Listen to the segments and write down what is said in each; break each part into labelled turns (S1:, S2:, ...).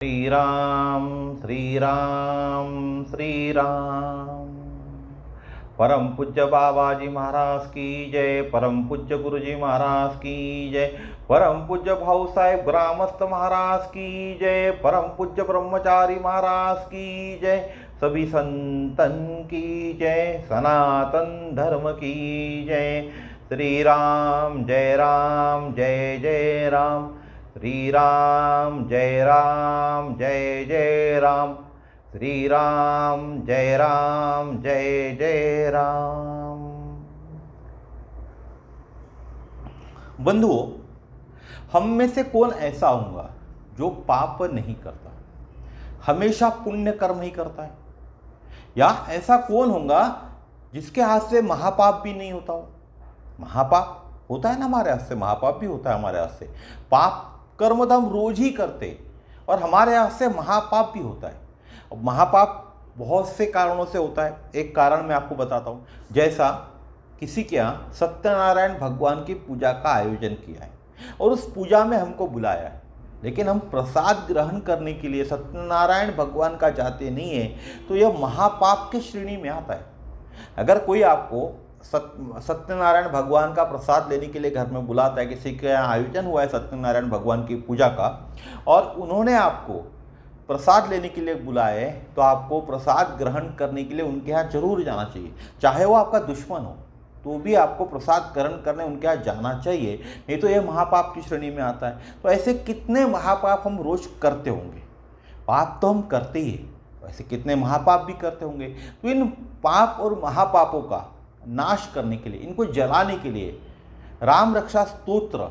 S1: श्री राम श्री राम श्री राम। परम पूज्य बाबा जी महाराज की जय। परम पूज्य गुरु जी महाराज की जय। परम पूज्य भाऊ साहेब ग्रामस्थ महाराज की जय। परम पूज्य ब्रह्मचारी महाराज की जय। सभी संतन की जय। सनातन धर्म की जय। श्री राम जय जय राम। श्री राम जय जय राम। श्री राम जय जय राम। बंधुओं, हम में से कौन ऐसा होगा जो पाप नहीं करता, हमेशा पुण्य कर्म ही करता है? या ऐसा कौन होगा जिसके हाथ से महापाप भी नहीं होता हो? महापाप होता है ना हमारे हाथ से, महापाप भी होता है हमारे हाथ से। पाप कर्म तो हम रोज ही करते और हमारे हाथ से महापाप भी होता है। महापाप बहुत से कारणों से होता है। एक कारण मैं आपको बताता हूँ। जैसा किसी के यहाँ सत्यनारायण भगवान की पूजा का आयोजन किया है और उस पूजा में हमको बुलाया है, लेकिन हम प्रसाद ग्रहण करने के लिए सत्यनारायण भगवान का जाते नहीं है, तो यह महापाप की श्रेणी में आता है। अगर कोई आपको सत्यनारायण भगवान का प्रसाद लेने के लिए घर में बुलाता है, किसी के यहाँ आयोजन हुआ है सत्यनारायण भगवान की पूजा का और उन्होंने आपको प्रसाद लेने के लिए बुलाया है, तो आपको प्रसाद ग्रहण करने के लिए उनके यहाँ जरूर जाना चाहिए। चाहे वो आपका दुश्मन हो तो भी आपको प्रसाद ग्रहण करने उनके यहाँ जाना चाहिए, नहीं तो यह महापाप की श्रेणी में आता है। तो ऐसे कितने महापाप हम रोज करते होंगे? पाप तो हम करते ही हैं, ऐसे कितने महापाप भी करते होंगे। तो इन पाप और महापापों का नाश करने के लिए, इनको जलाने के लिए राम रक्षा स्तोत्र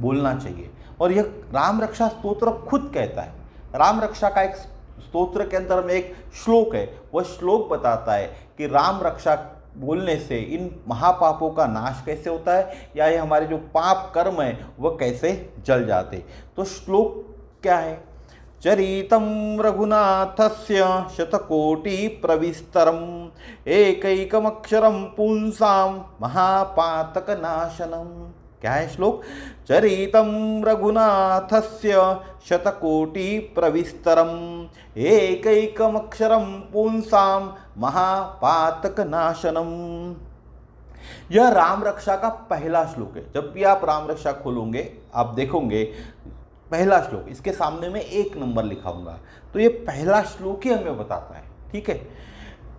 S1: बोलना चाहिए। और यह राम रक्षा स्तोत्र खुद कहता है। राम रक्षा का एक स्तोत्र के अंदर में एक श्लोक है, वह श्लोक बताता है कि राम रक्षा बोलने से इन महापापों का नाश कैसे होता है, या ये हमारे जो पाप कर्म है वह कैसे जल जाते। तो श्लोक क्या है? चरितं रघुनाथस्य शतकोटि प्रविस्तरम् एकैकमक्षरं पुंसां महापातकनाशनम्। क्या है श्लोक? चरितं रघुनाथस्य शतकोटि प्रविस्तरम् एकैकमक्षरं पुंसां महापातकनाशनम्। यह राम रक्षा का पहला श्लोक है। जब भी आप राम रक्षा खोलोगे आप देखोगे पहला श्लोक, इसके सामने में 1 नंबर लिखा होगा, तो ये पहला श्लोक ही हमें बताता है। ठीक है।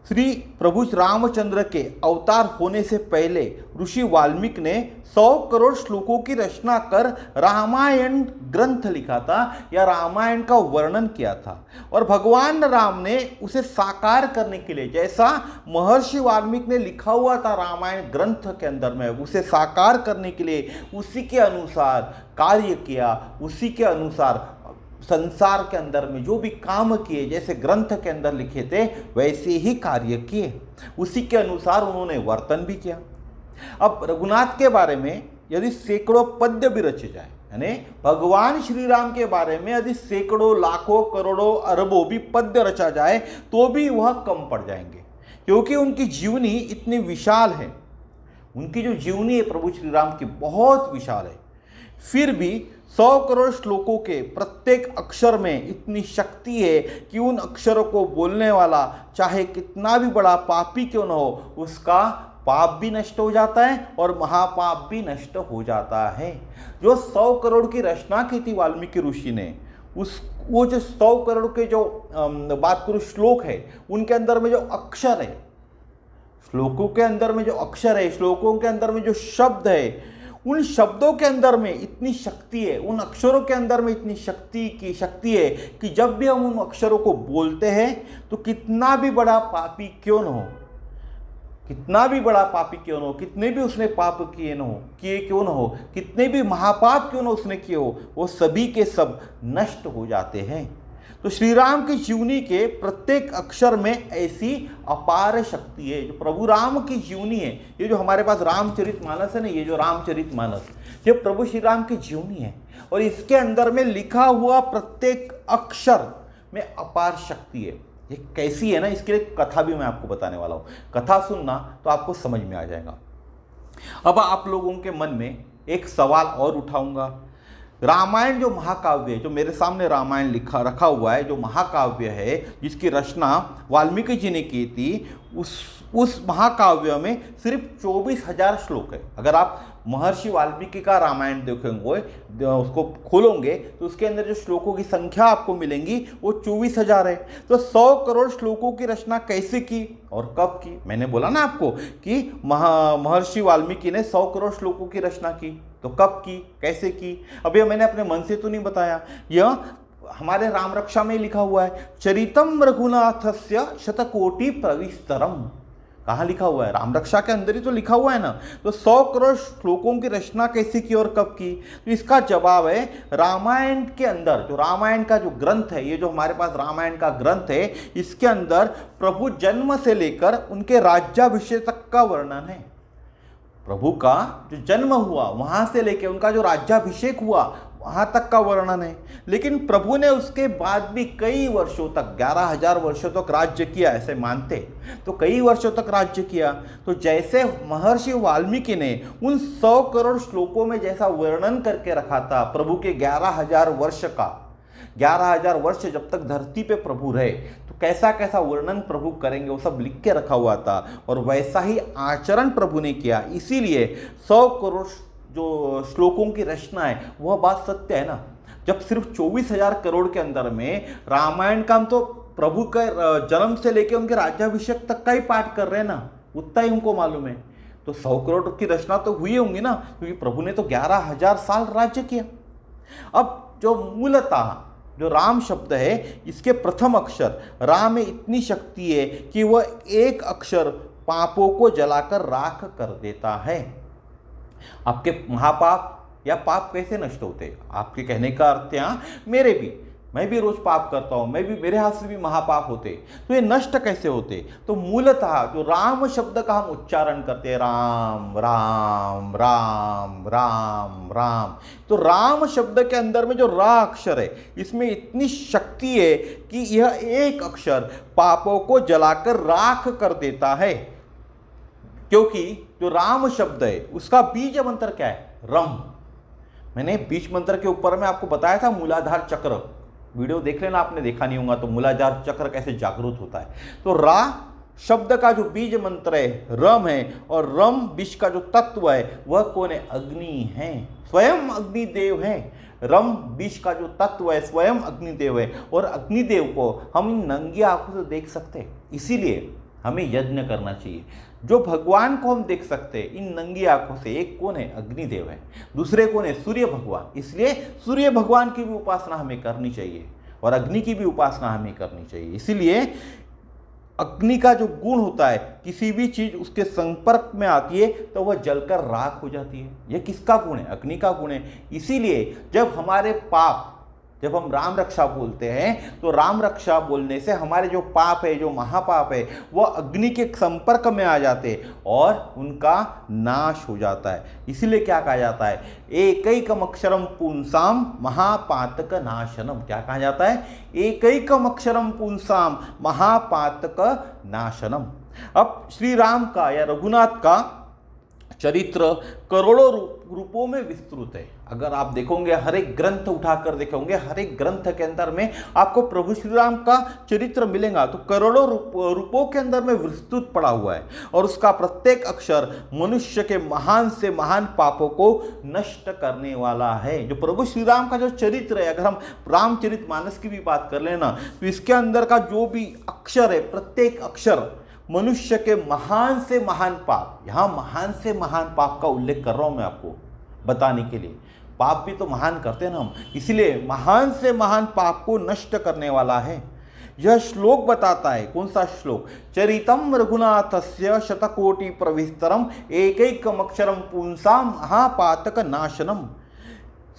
S1: श्री प्रभु रामचंद्र के अवतार होने से पहले ऋषि वाल्मीकि ने 100 करोड़ श्लोकों की रचना कर रामायण ग्रंथ लिखा था, या रामायण का वर्णन किया था। और भगवान राम ने उसे साकार करने के लिए, जैसा महर्षि वाल्मीकि ने लिखा हुआ था रामायण ग्रंथ के अंदर में, उसे साकार करने के लिए उसी के अनुसार कार्य किया, उसी के अनुसार संसार के अंदर में जो भी काम किए, जैसे ग्रंथ के अंदर लिखे थे वैसे ही कार्य किए, उसी के अनुसार उन्होंने वर्तन भी किया। अब रघुनाथ के बारे में यदि सैकड़ों पद्य भी रचे जाए, यानी भगवान श्री राम के बारे में यदि सैकड़ों लाखों करोड़ों अरबों भी पद्य रचा जाए तो भी वह कम पड़ जाएंगे, क्योंकि उनकी जीवनी इतनी विशाल है। उनकी जो जीवनी है प्रभु श्री राम की बहुत विशाल है। फिर भी 100 करोड़ श्लोकों के प्रत्येक अक्षर में इतनी शक्ति है कि उन अक्षरों को बोलने वाला चाहे कितना भी बड़ा पापी क्यों न हो, उसका पाप भी नष्ट हो जाता है और महापाप भी नष्ट हो जाता है। जो 100 करोड़ की रचना की थी वाल्मीकि ऋषि ने, वो जो 100 करोड़ के जो बात करूँ श्लोक है, उनके अंदर में जो अक्षर है, श्लोकों के अंदर में जो अक्षर है, श्लोकों के अंदर में जो शब्द है, उन शब्दों के अंदर में इतनी शक्ति है, उन अक्षरों के अंदर में इतनी शक्ति है कि जब भी हम उन अक्षरों को बोलते हैं तो कितना भी बड़ा पापी क्यों न हो, कितना भी बड़ा पापी क्यों न हो, कितने भी उसने पाप किए क्यों न हो, कितने भी महापाप क्यों न उसने किए हो, वो सभी के सब नष्ट हो जाते हैं। तो श्री राम की जीवनी के प्रत्येक अक्षर में ऐसी अपार शक्ति है। जो प्रभु राम की जीवनी है, ये जो हमारे पास रामचरितमानस है ना, ये जो रामचरितमानस, ये प्रभु श्री राम की जीवनी है और इसके अंदर में लिखा हुआ प्रत्येक अक्षर में अपार शक्ति है। ये कैसी है ना, इसके लिए कथा भी मैं आपको बताने वाला हूँ। कथा सुनना तो आपको समझ में आ जाएगा। अब आप लोगों के मन में एक सवाल और उठाऊंगा रामायण जो महाकाव्य है, जो मेरे सामने रामायण लिखा रखा हुआ है, जो महाकाव्य है जिसकी रचना वाल्मीकि जी ने की थी, उस महाकाव्य में सिर्फ 24,000 श्लोक है। अगर आप महर्षि वाल्मीकि का रामायण देखेंगे, उसको खोलोगे तो उसके अंदर जो श्लोकों की संख्या आपको मिलेंगी वो 24,000 है। तो 100 करोड़ श्लोकों की रचना कैसे की और कब की? मैंने बोला ना आपको कि महर्षि वाल्मीकि ने 100 करोड़ श्लोकों की रचना की, तो कब की, कैसे की? अभी मैंने अपने मन से तो नहीं बताया, यह हमारे राम रक्षा में लिखा हुआ है, चरितम रघुनाथस्य शतकोटि प्रविस्तरम। कहाँ लिखा हुआ है? राम रक्षा के अंदर ही तो लिखा हुआ है ना। तो 100 करोड़ श्लोकों की रचना कैसे की और कब की? तो इसका जवाब है रामायण के अंदर, जो रामायण का जो ग्रंथ है, ये जो हमारे पास रामायण का ग्रंथ है, इसके अंदर प्रभु जन्म से लेकर उनके राज्याभिषेक तक का वर्णन है। प्रभु का जो जन्म हुआ वहां से लेकर उनका जो राज्याभिषेक हुआ वहां तक का वर्णन है। लेकिन प्रभु ने उसके बाद भी कई वर्षों तक, 11,000 वर्षों तक राज्य किया, ऐसे मानते तो कई वर्षों तक राज्य किया। तो जैसे महर्षि वाल्मीकि ने उन 100 करोड़ श्लोकों में जैसा वर्णन करके रखा था प्रभु के 11,000 वर्ष का, 11,000 वर्ष जब तक धरती पे प्रभु रहे तो कैसा कैसा वर्णन प्रभु करेंगे वो सब लिख के रखा हुआ था, और वैसा ही आचरण प्रभु ने किया। इसीलिए 100 करोड़ जो श्लोकों की रचना है वह बात सत्य है ना। जब सिर्फ 24,000 करोड़ के अंदर में रामायण का हम तो प्रभु के जन्म से लेकर उनके राज्याभिषेक तक का ही पाठ कर रहे हैं ना, उतना ही हमको मालूम है। तो 100 करोड़ की रचना तो हुई होंगी ना, क्योंकि प्रभु ने तो 11,000 साल राज्य किया। अब जो मूलतः जो राम शब्द है, इसके प्रथम अक्षर राम में इतनी शक्ति है कि वह एक अक्षर पापों को जलाकर राख कर देता है। आपके महापाप या पाप कैसे नष्ट होते? आपके कहने का अर्थ यहाँ मेरे भी, मैं भी रोज पाप करता हूँ, मैं भी, मेरे हाथ से भी महापाप होते, तो ये नष्ट कैसे होते? तो मूलतः जो राम शब्द का हम उच्चारण करते हैं, राम राम राम राम राम, तो राम शब्द के अंदर में जो रा अक्षर है, इसमें इतनी शक्ति है कि यह एक अक्षर पापों को जलाकर राख कर देता है। क्योंकि जो राम शब्द है उसका बीज मंत्र क्या है? रम। मैंने बीज मंत्र के ऊपर में आपको बताया था मूलाधार चक्र, वीडियो देख लेना, आपने देखा नहीं होगा तो मूलाधार चक्र कैसे जागृत होता है। तो रा शब्द का जो बीज मंत्र है रम है, और रम बीज का जो तत्व है वह कौन है? अग्नि है, स्वयं अग्निदेव है। रम बीज का जो तत्व है स्वयं अग्निदेव है, और अग्निदेव को हम इन नंगी आंखों से देख सकते हैं, इसीलिए हमें यज्ञ करना चाहिए। जो भगवान को हम देख सकते हैं इन नंगी आंखों से, एक कौन है? अग्निदेव है, दूसरे कौन है? सूर्य भगवान। इसलिए सूर्य भगवान की भी उपासना हमें करनी चाहिए और अग्नि की भी उपासना हमें करनी चाहिए। इसीलिए अग्नि का जो गुण होता है, किसी भी चीज उसके संपर्क में आती है तो वह जलकर राख हो जाती है। यह किसका गुण है? अग्नि का गुण है। इसीलिए जब हमारे पाप, जब हम राम रक्षा बोलते हैं तो राम रक्षा बोलने से हमारे जो पाप है, जो महापाप है, वह अग्नि के संपर्क में आ जाते हैं और उनका नाश हो जाता है। इसीलिए क्या कहा जाता है? एकैकम अक्षरम पुंसाम महापातक नाशनम। क्या कहा जाता है? एकैकम अक्षरम पुंसाम महापातक नाशनम। अब श्री राम का या रघुनाथ का चरित्र करोड़ों रूपों में विस्तृत है। अगर आप देखोगे, हर एक ग्रंथ उठाकर देखोगे, हर एक ग्रंथ के अंदर में आपको प्रभु श्री राम का चरित्र मिलेगा, तो करोड़ों रूपों के अंदर में विस्तृत पड़ा हुआ है, और उसका प्रत्येक अक्षर मनुष्य के महान से महान पापों को नष्ट करने वाला है। जो प्रभु श्री राम का जो चरित्र है, अगर हम रामचरितमानस की भी बात कर लेना, तो इसके अंदर का जो भी अक्षर है, प्रत्येक अक्षर मनुष्य के महान से महान पाप, यहां महान से महान पाप का उल्लेख कर रहा हूं मैं आपको बताने के लिए। पाप भी तो महान करते हैं ना हम, इसीलिए महान से महान पाप को नष्ट करने वाला है। यह श्लोक बताता है, कौन सा श्लोक? चरितम रघुनाथस्य शतकोटि प्रविस्तरम एकैकम अक्षरम पुंसाम महापातक नाशनम।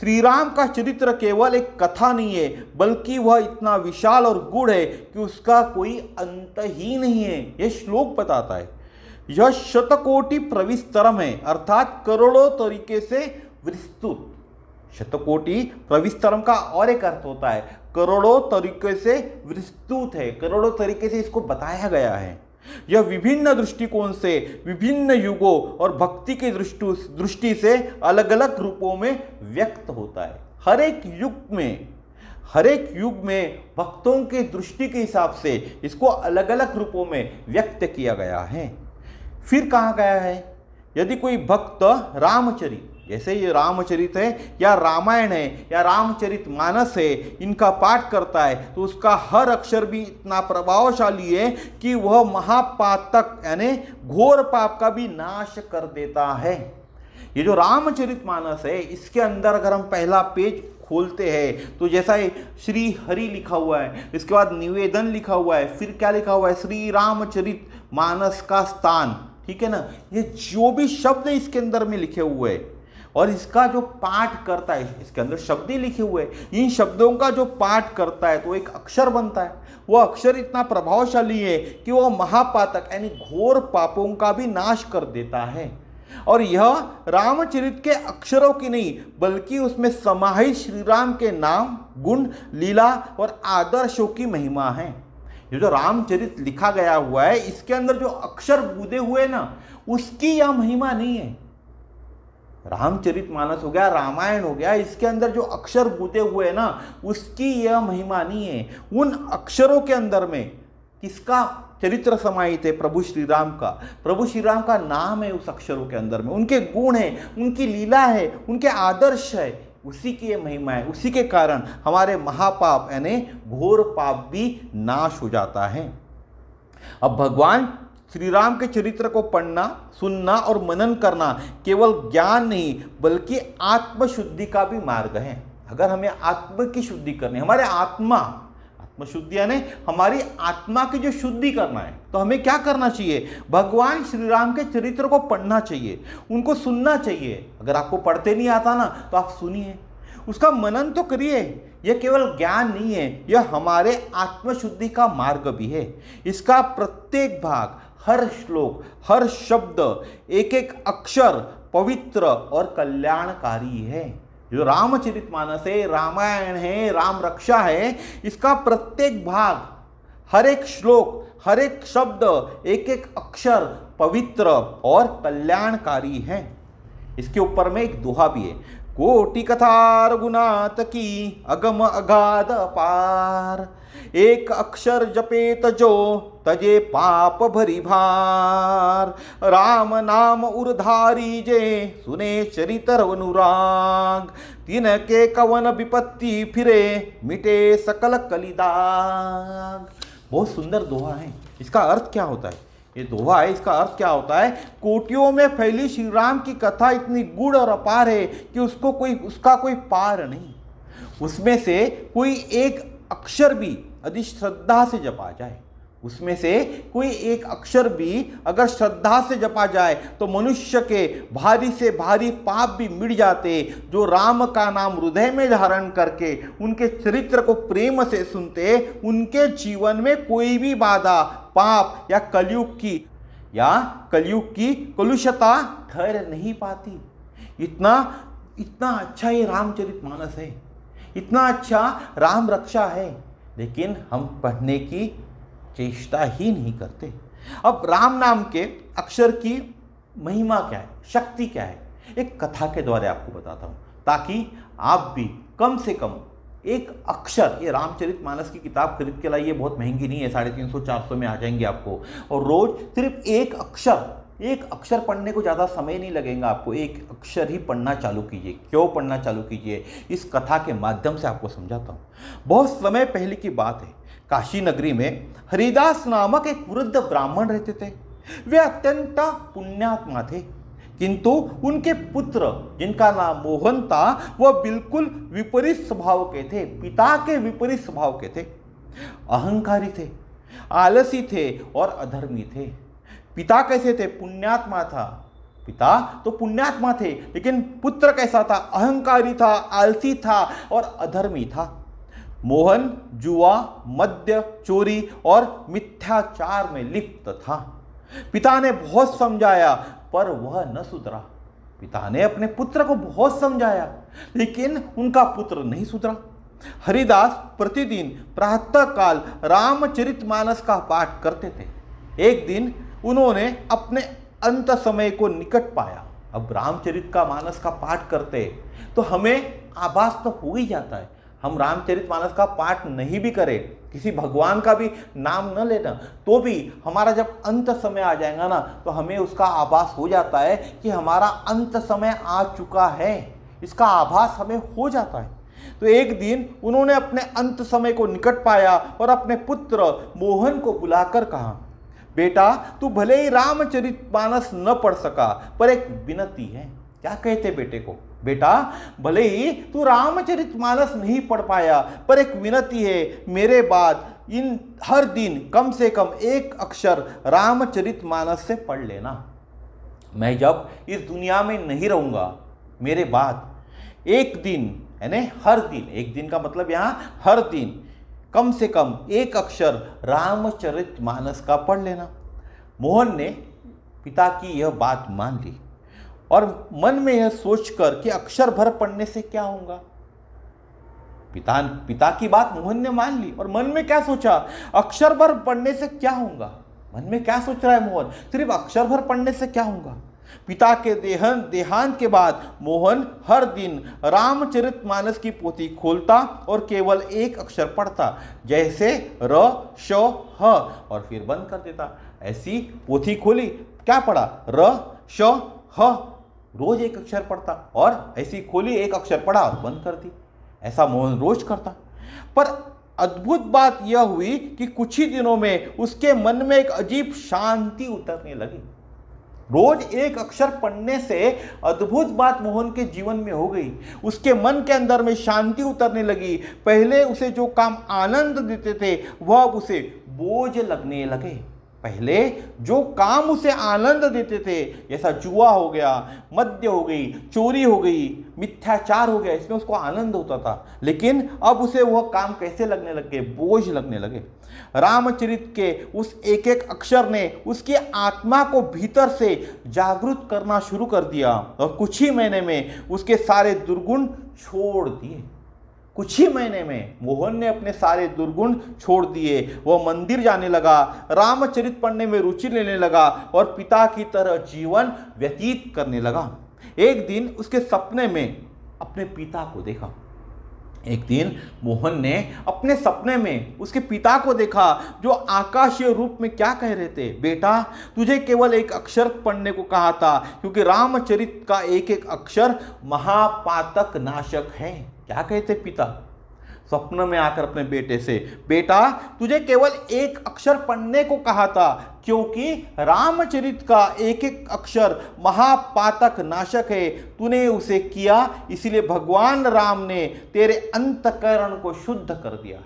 S1: श्री राम का चरित्र केवल एक कथा नहीं है, बल्कि वह इतना विशाल और गूढ़ है कि उसका कोई अंत ही नहीं है। यह श्लोक बताता है। यह शतकोटि प्रविस्तरम है, अर्थात करोड़ों तरीके से विस्तृत। शतकोटि प्रविस्तरम का और एक अर्थ होता है करोड़ों तरीके से विस्तृत है, करोड़ों तरीके से इसको बताया गया है। यह विभिन्न दृष्टिकोण से, विभिन्न युगों और भक्ति की दृष्टि से अलग अलग रूपों में व्यक्त होता है। हर एक युग में भक्तों के दृष्टि के हिसाब से इसको अलग अलग रूपों में व्यक्त किया गया है। फिर कहा गया है, यदि कोई भक्त रामचरित, जैसे ये रामचरित है या रामायण है या रामचरित मानस है, इनका पाठ करता है तो उसका हर अक्षर भी इतना प्रभावशाली है कि वह महापातक यानी घोर पाप का भी नाश कर देता है। ये जो रामचरित मानस है, इसके अंदर अगर हम पहला पेज खोलते हैं तो जैसा श्री हरि लिखा हुआ है, इसके बाद निवेदन लिखा हुआ है, फिर क्या लिखा हुआ है, श्री रामचरित मानस का स्थान, ठीक है ना। ये जो भी शब्द इसके अंदर में लिखे हुए हैं और इसका जो पाठ करता है, इसके अंदर शब्द ही लिखे हुए हैं, इन शब्दों का जो पाठ करता है तो एक अक्षर बनता है। वो अक्षर इतना प्रभावशाली है कि वो महापातक यानी घोर पापों का भी नाश कर देता है। और यह रामचरित के अक्षरों की नहीं बल्कि उसमें समाहित श्री राम के नाम, गुण, लीला और आदर्शों की महिमा है। ये जो रामचरित लिखा गया हुआ है, इसके अंदर जो अक्षर गूंदे हुए ना, उसकी यह महिमा नहीं है। रामचरित मानस हो गया, रामायण हो गया, इसके अंदर जो अक्षर गूंदे हुए हैं ना, उसकी यह महिमा नहीं है। उन अक्षरों के अंदर में किसका चरित्र समाहित है? प्रभु श्री राम का। प्रभु श्री राम का नाम है उस अक्षरों के अंदर में, उनके गुण है, उनकी लीला है, उनके आदर्श है, उसी की ये महिमा है। उसी के कारण हमारे महापाप यानी घोर पाप भी नाश हो जाता है। अब भगवान श्री राम के चरित्र को पढ़ना, सुनना और मनन करना केवल ज्ञान नहीं बल्कि आत्मशुद्धि का भी मार्ग है। अगर हमें आत्म की शुद्धि करनी, हमारे आत्मशुद्धि यानी हमारी आत्मा की जो शुद्धि करना है, तो हमें क्या करना चाहिए? भगवान श्री राम के चरित्र को पढ़ना चाहिए, उनको सुनना चाहिए। अगर आपको पढ़ते नहीं आता ना तो आप सुनिए, उसका मनन तो करिए। यह केवल ज्ञान नहीं है, यह हमारे आत्मशुद्धि का मार्ग भी है। इसका प्रत्येक भाग, हर श्लोक, हर शब्द, एक एक अक्षर पवित्र और कल्याणकारी है। जो रामचरितमानस है, रामायण है, राम रक्षा है, इसका प्रत्येक भाग, हर एक श्लोक, हर एक शब्द, एक एक अक्षर पवित्र और कल्याणकारी है। इसके ऊपर में एक दोहा भी है, कोटि कथा रघुनाथ की अगम अगाध अपार, एक अक्षर जपेत जो तजे पाप भरी भार, राम नाम उरधारी जे सुने चरितर अनुराग, तिनके कवन विपत्ति फिरे मिटे सकल कलिदाग। बहुत सुंदर दोहा है। इसका अर्थ क्या होता है? ये दोहा है, इसका अर्थ क्या होता है? कोटियों में फैली श्री राम की कथा इतनी गूढ़ और अपार है कि उसका कोई पार नहीं। उसमें से कोई एक अक्षर भी यदि श्रद्धा से जपा जाए, उसमें से कोई एक अक्षर भी अगर श्रद्धा से जपा जाए तो मनुष्य के भारी से भारी पाप भी मिट जाते। जो राम का नाम हृदय में धारण करके उनके चरित्र को प्रेम से सुनते, उनके जीवन में कोई भी बाधा, पाप या कलयुग की कलुषता ठहर नहीं पाती। इतना अच्छा ये रामचरितमानस है, इतना अच्छा राम रक्षा है, लेकिन हम पढ़ने की चेष्टा ही नहीं करते। अब राम नाम के अक्षर की महिमा क्या है, शक्ति क्या है, एक कथा के द्वारा आपको बताता हूँ, ताकि आप भी कम से कम एक अक्षर, ये रामचरितमानस की किताब खरीद के लाइए, बहुत महंगी नहीं है, 350-400 में आ जाएंगे आपको। और रोज सिर्फ एक अक्षर पढ़ने को ज़्यादा समय नहीं लगेगा आपको, एक अक्षर ही पढ़ना चालू कीजिए। क्यों पढ़ना चालू कीजिए? इस कथा के माध्यम से आपको समझाता हूँ। बहुत समय पहले की बात है, काशी नगरी में हरिदास नामक एक वृद्ध ब्राह्मण रहते थे। वे अत्यंत पुण्यात्मा थे, किंतु उनके पुत्र जिनका नाम मोहन था, वह बिल्कुल विपरीत स्वभाव के थे, पिता के विपरीत स्वभाव के थे। अहंकारी थे, आलसी थे और अधर्मी थे। पिता कैसे थे? पुण्यात्मा था। पिता तो पुण्यात्मा थे, लेकिन पुत्र कैसा था? अहंकारी था, आलसी था और अधर्मी था। मोहन जुआ, मद्य, चोरी और मिथ्याचार में लिप्त था। पिता ने बहुत समझाया पर वह न सुधरा। पिता ने अपने पुत्र को बहुत समझाया, लेकिन उनका पुत्र नहीं सुधरा। हरिदास प्रतिदिन प्रातःकाल रामचरितमानस का पाठ करते थे। एक दिन उन्होंने अपने अंत समय को निकट पाया। अब रामचरित का मानस का पाठ करते तो हमें आभास तो हो ही जाता है। हम रामचरितमानस का पाठ नहीं भी करें, किसी भगवान का भी नाम न लेना, तो भी हमारा जब अंत समय आ जाएगा ना, तो हमें उसका आभास हो जाता है कि हमारा अंत समय आ चुका है। इसका आभास हमें हो जाता है। तो एक दिन उन्होंने अपने अंत समय को निकट पाया और अपने पुत्र मोहन को बुलाकर कहा, बेटा तू भले ही रामचरितमानस न पढ़ सका, पर एक विनती है। क्या कहते बेटे को, बेटा भले ही तू रामचरितमानस नहीं पढ़ पाया, पर एक विनती है, मेरे बाद इन हर दिन कम से कम एक अक्षर रामचरितमानस से पढ़ लेना। मैं जब इस दुनिया में नहीं रहूंगा, मेरे बाद एक दिन, यानी हर दिन, एक दिन का मतलब यहाँ हर दिन कम से कम एक अक्षर रामचरितमानस का पढ़ लेना। मोहन ने पिता की यह बात मान ली और मन में यह सोचकर कि अक्षर भर पढ़ने से क्या होगा। पिता की बात मोहन ने मान ली और मन में क्या सोचा, अक्षर भर पढ़ने से क्या होगा। मन में क्या सोच रहा है मोहन, सिर्फ अक्षर भर पढ़ने से क्या होगा। पिता के देहांत के बाद मोहन हर दिन रामचरितमानस की पोथी खोलता और केवल एक अक्षर पढ़ता, जैसे र श ह, और फिर बंद कर देता। ऐसी पोथी खोली, क्या पढ़ा, र श ह, रोज एक अक्षर पढ़ता, और ऐसी खोली एक अक्षर पढ़ा और बंद कर दी। ऐसा मोहन रोज करता। पर अद्भुत बात यह हुई कि कुछ ही दिनों में उसके मन में एक अजीब शांति उतरने लगी। रोज एक अक्षर पढ़ने से अद्भुत बात मोहन के जीवन में हो गई। उसके मन के अंदर में शांति उतरने लगी। पहले उसे जो काम आनंद देते थे वह अब उसे बोझ लगने लगे। पहले जो काम उसे आनंद देते थे, जैसा जुआ हो गया, मद्य हो गई, चोरी हो गई, मिथ्याचार हो गया, इसमें उसको आनंद होता था, लेकिन अब उसे वह काम कैसे लगने लगे, बोझ लगने लगे। रामचरित के उस एक एक अक्षर ने उसकी आत्मा को भीतर से जागृत करना शुरू कर दिया और कुछ ही महीने में उसके सारे दुर्गुण छोड़ दिए। कुछ ही महीने में मोहन ने अपने सारे दुर्गुण छोड़ दिए। वह मंदिर जाने लगा, रामचरित पढ़ने में रुचि लेने लगा और पिता की तरह जीवन व्यतीत करने लगा। एक दिन उसके सपने में अपने पिता को देखा। एक दिन मोहन ने अपने सपने में उसके पिता को देखा, जो आकाशीय रूप में क्या कह रहे थे, बेटा तुझे केवल एक अक्षर पढ़ने को कहा था, क्योंकि रामचरित का एक एक अक्षर महापातक नाशक है। क्या कहते पिता स्वप्न में आकर अपने बेटे से, बेटा तुझे केवल एक अक्षर पढ़ने को कहा था, क्योंकि रामचरित का एक एक अक्षर महापातक नाशक है। तूने उसे किया, इसीलिए भगवान राम ने तेरे अंतःकरण को शुद्ध कर दिया।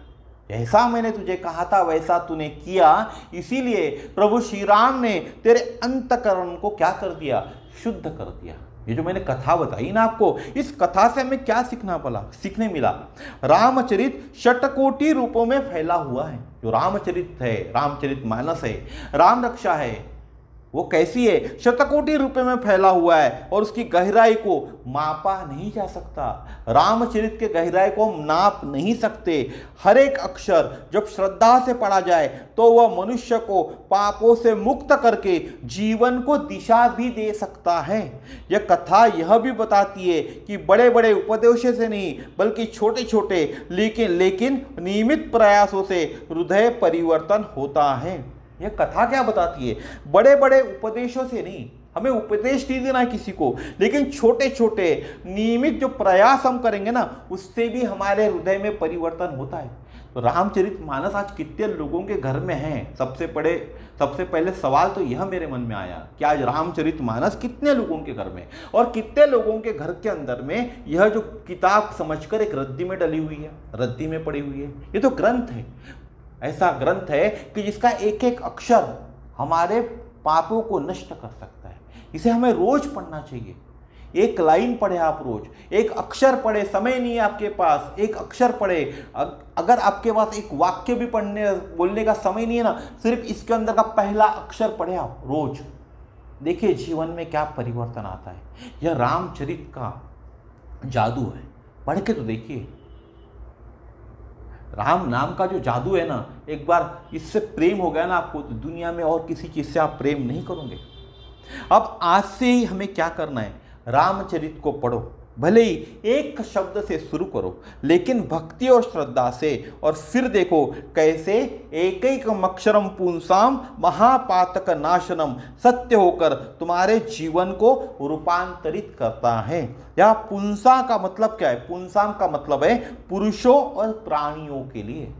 S1: जैसा मैंने तुझे कहा था वैसा तूने किया, इसीलिए प्रभु श्री राम ने तेरे अंतःकरण को क्या कर दिया, शुद्ध कर दिया। ये जो मैंने कथा बताई ना आपको, इस कथा से हमें क्या सीखने मिला। रामचरित षटकोटि रूपों में फैला हुआ है। जो रामचरित है, रामचरितमानस है, राम रक्षा है, वो कैसी है, शतकोटि रूपों में फैला हुआ है और उसकी गहराई को मापा नहीं जा सकता। रामचरित के गहराई को हम नाप नहीं सकते। हर एक अक्षर जब श्रद्धा से पढ़ा जाए तो वह मनुष्य को पापों से मुक्त करके जीवन को दिशा भी दे सकता है। यह कथा यह भी बताती है कि बड़े बड़े उपदेशों से नहीं, बल्कि छोटे छोटे लेकिन नियमित प्रयासों से हृदय परिवर्तन होता है। यह कथा क्या बताती है, बड़े बड़े उपदेशों से नहीं, हमें उपदेश नहीं देना है किसी को, लेकिन छोटे छोटे नियमित जो प्रयास हम करेंगे ना, उससे भी हमारे हृदय में परिवर्तन होता है। तो रामचरितमानस आज कितने लोगों के घर में है। सबसे पहले सवाल तो यह मेरे मन में आया कि आज रामचरितमानस कितने लोगों के घर में, और कितने लोगों के घर के अंदर में यह जो किताब समझकर एक रद्दी में डली हुई है, रद्दी में पड़ी हुई है। ये तो ग्रंथ है, ऐसा ग्रंथ है कि जिसका एक एक अक्षर हमारे पापों को नष्ट कर सकता है। इसे हमें रोज पढ़ना चाहिए। एक लाइन पढ़े आप रोज, एक अक्षर पढ़े, समय नहीं है आपके पास, एक अक्षर पढ़े। अगर आपके पास एक वाक्य भी बोलने का समय नहीं है ना, सिर्फ इसके अंदर का पहला अक्षर पढ़े आप रोज, देखिए जीवन में क्या परिवर्तन आता है। यह रामचरित का जादू है, पढ़ के तो देखिए। राम नाम का जो जादू है ना, एक बार इससे प्रेम हो गया ना आपको, तो दुनिया में और किसी चीज से आप प्रेम नहीं करोगे। अब आज से ही हमें क्या करना है, रामचरित को पढ़ो, भले ही एक शब्द से शुरू करो लेकिन भक्ति और श्रद्धा से, और फिर देखो कैसे एक एक अक्षरम पुंसाम महापातक नाशनम सत्य होकर तुम्हारे जीवन को रूपांतरित करता है। या पुंसा का मतलब क्या है? पुंसाम का मतलब है पुरुषों और प्राणियों के लिए।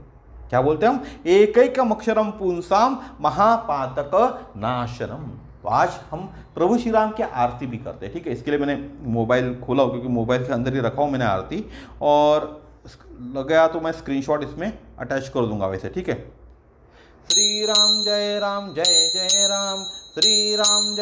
S1: क्या बोलते हैं हम? एक एक अक्षरम पुंसाम महापातक नाशनम। तो आज हम प्रभु श्री राम की आरती भी करते हैं। ठीक है, इसके लिए मैंने मोबाइल खोला हो क्योंकि मोबाइल के अंदर ही रखा हूँ मैंने आरती, और लगा तो मैं स्क्रीनशॉट इसमें अटैच कर दूंगा वैसे। ठीक है, श्री राम जय राम, श्री राम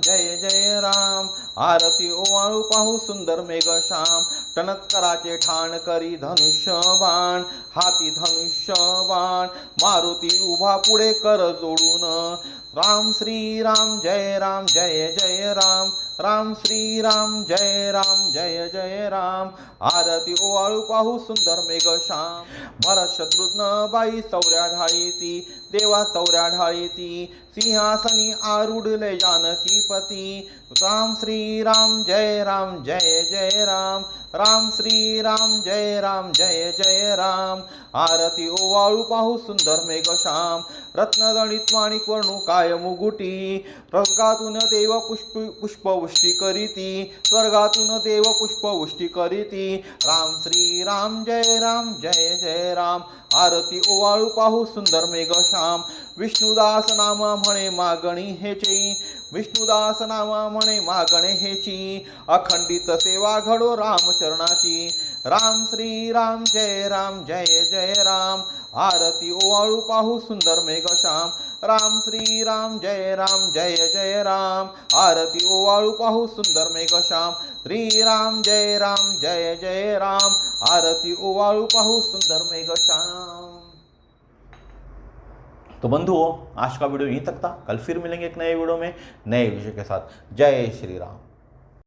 S1: जय जय राम। आरती ओवाळू पाहू सुंदर मेघ श्याम, टणक कराचे ठाण करी धनुष्य बाण, हाती धनुष्य बाण, मारुती उभा पुढे कर जोडून। राम श्री राम जय जय राम, राम श्री राम जय जय राम। आरती ओवाळू पाहू सुंदर मेघ श्याम, भरत शत्रुघ्न बाई सौर्या ढाळीती, देवा सौर्या ढाळीती, सिंहासनी आरूढले जानकी पती। राम श्री राम जय जय राम, राम श्री राम जय जय राम। आरती ओवाळू पाहू सुंदर मेघ श्याम, रत्नदणित माणिक वर्णू काय मुगुटी, स्वर्गातून देव पुष्पवृष्टी करीती, स्वर्गातून देव पुष्पवृष्टी करीती। राम श्री राम जय जय राम। आरती ओवाळू पाहू सुंदर मेघ श्याम, विष्णुदास नाम म्हणे मागणी हेची, विष्णुदास नाम म्हणे मागणे हेची, अखंडित सेवा घडो राम चरणाची। राम श्री राम जय जय राम। आरती ओवाळू पाहू सुंदर मेघ श्याम, राम श्री राम जय जय राम। आरती ओवाळू पाहू सुंदर मेघ श्याम, श्री राम जय जय राम। आरती ओवाळू पाहू सुंदर मेघ श्याम। तो बंधुओं, आज का वीडियो यहीं तक था। कल फिर मिलेंगे एक नए वीडियो में नए विषय के साथ। जय श्री राम।